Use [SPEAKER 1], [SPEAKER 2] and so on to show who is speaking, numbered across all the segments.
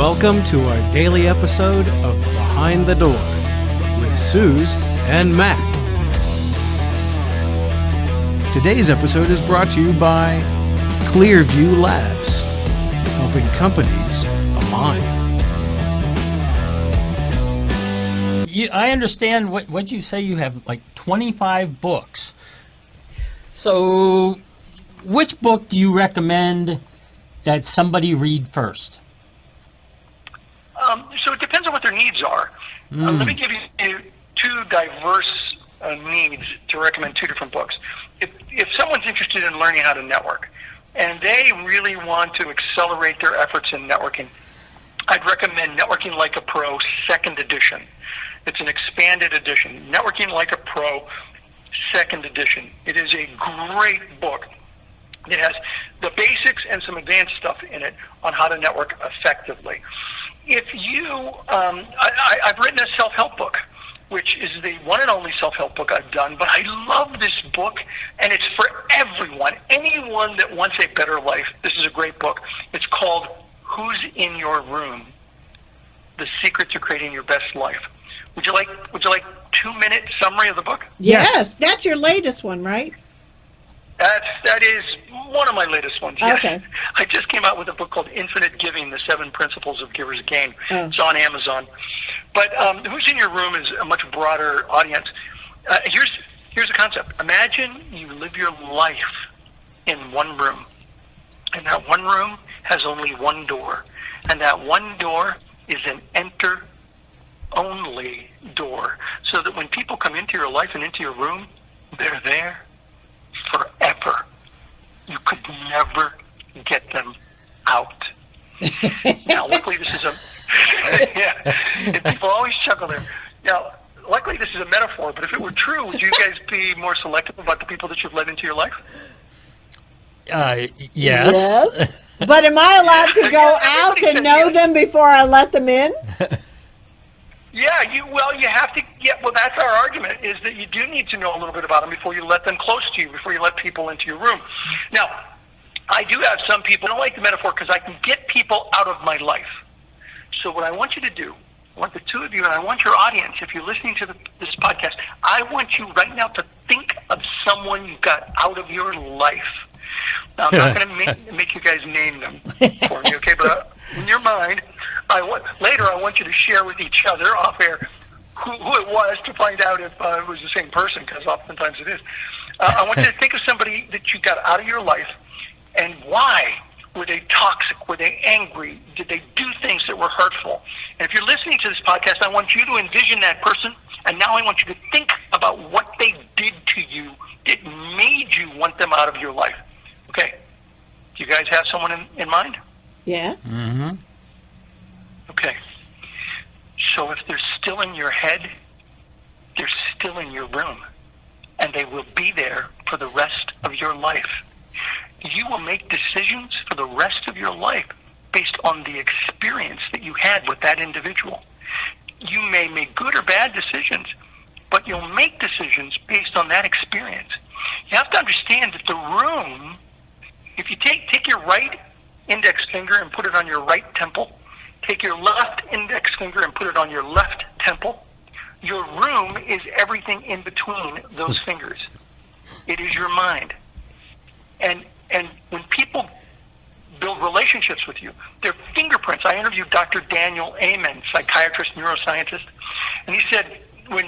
[SPEAKER 1] Welcome to our daily episode of Behind the Door with Suze and Matt. Today's episode is brought to you by Clearview Labs, helping companies align.
[SPEAKER 2] I understand what you say. You have like 25 books. So, which book do you recommend that somebody read first?
[SPEAKER 3] So it depends on what their needs are. Let me give you two diverse needs to recommend two different books. If someone's interested in learning how to network and they really want to accelerate their efforts in networking, I'd recommend Networking Like a Pro, second edition. It's an expanded edition. Networking Like a Pro, second edition. It is a great book. It has the basics and some advanced stuff in it on how to network effectively. If you, I've written a self-help book, which is the one and only self-help book I've done, but I love this book, and it's for everyone, anyone that wants a better life. This is a great book. It's called Who's in Your Room? The Secret to Creating Your Best Life. Would you like 2-minute summary of the book?
[SPEAKER 4] Yes, that's your latest one, right?
[SPEAKER 3] That is one of my latest ones. Yes.
[SPEAKER 4] Okay.
[SPEAKER 3] I just came out with a book called Infinite Giving, The 7 Principles of Givers Gain.
[SPEAKER 4] Oh.
[SPEAKER 3] It's on Amazon. But Who's in Your Room is a much broader audience. Here's the concept. Imagine you live your life in one room, and that one room has only one door, and that one door is an enter-only door, so that when people come into your life and into your room, they're there forever. You could never get them out. Now, luckily, this is a yeah. People always chuckle there. Now, luckily, this is a metaphor. But if it were true, would you guys be more selective about the people that you've let into your life?
[SPEAKER 2] Yes.
[SPEAKER 4] But am I allowed to go out and know them before I let them in?
[SPEAKER 3] Yeah, you have to. Yeah, well, that's our argument, is that you do need to know a little bit about them before you let them close to you, before you let people into your room. Now, I do have some people, I don't like the metaphor because I can get people out of my life. So what I want you to do, I want the two of you, and I want your audience, if you're listening to this podcast, I want you right now to think of someone you got out of your life. Now, I'm not going to make you guys name them for me, okay? But in your mind, later I want you to share with each other off air who it was, to find out if it was the same person, because oftentimes it is. I want you to think of somebody that you got out of your life, and why. Were they toxic? Were they angry? Did they do things that were hurtful? And if you're listening to this podcast, I want you to envision that person, and now I want you to think about what they did to you that made you want them out of your life. Okay. Do you guys have someone in mind?
[SPEAKER 4] Yeah.
[SPEAKER 2] Mm-hmm.
[SPEAKER 3] Okay. So if they're still in your head, they're still in your room, and they will be there for the rest of your life. You will make decisions for the rest of your life based on the experience that you had with that individual. You may make good or bad decisions, but you'll make decisions based on that experience. You have to understand that the room, if you take your right index finger and put it on your right temple, take your left index finger and put it on your left temple, your room is everything in between those fingers. It is your mind. And when people build relationships with you, their fingerprints. I interviewed Dr. Daniel Amen, psychiatrist, neuroscientist, and he said when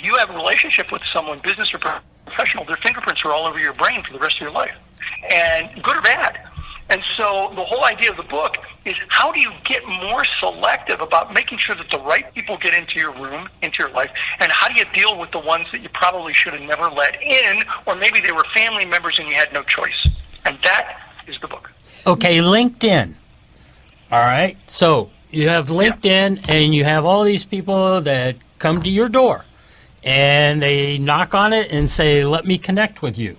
[SPEAKER 3] you have a relationship with someone, business or professional, their fingerprints are all over your brain for the rest of your life, and good or bad. And so the whole idea of the book is, how do you get more selective about making sure that the right people get into your room, into your life, and how do you deal with the ones that you probably should have never let in, or maybe they were family members and you had no choice. And that is the book.
[SPEAKER 2] Okay, LinkedIn. All right. So you have LinkedIn, and you have all these people that come to your door, and they knock on it and say, "Let me connect with you."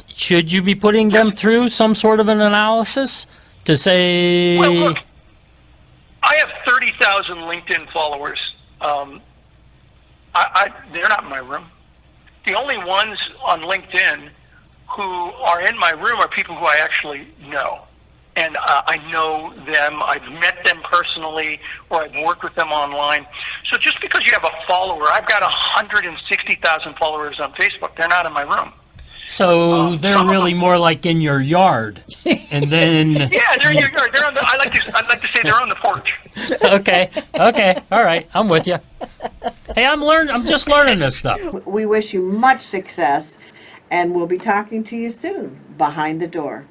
[SPEAKER 2] Should you be putting them through some sort of an analysis to say...
[SPEAKER 3] Well, look, I have 30,000 LinkedIn followers. They're not in my room. The only ones on LinkedIn who are in my room are people who I actually know. and I know them. I've met them personally, or I've worked with them online. So just because you have a follower, I've got 160,000 followers on Facebook. They're not in my room.
[SPEAKER 2] So they're really more like in your yard, and then
[SPEAKER 3] Yeah, they're in your yard. They're on the. I like to say they're on the porch.
[SPEAKER 2] okay, all right, I'm with you. Hey, I'm just learning this stuff.
[SPEAKER 4] We wish you much success, and we'll be talking to you soon behind the door.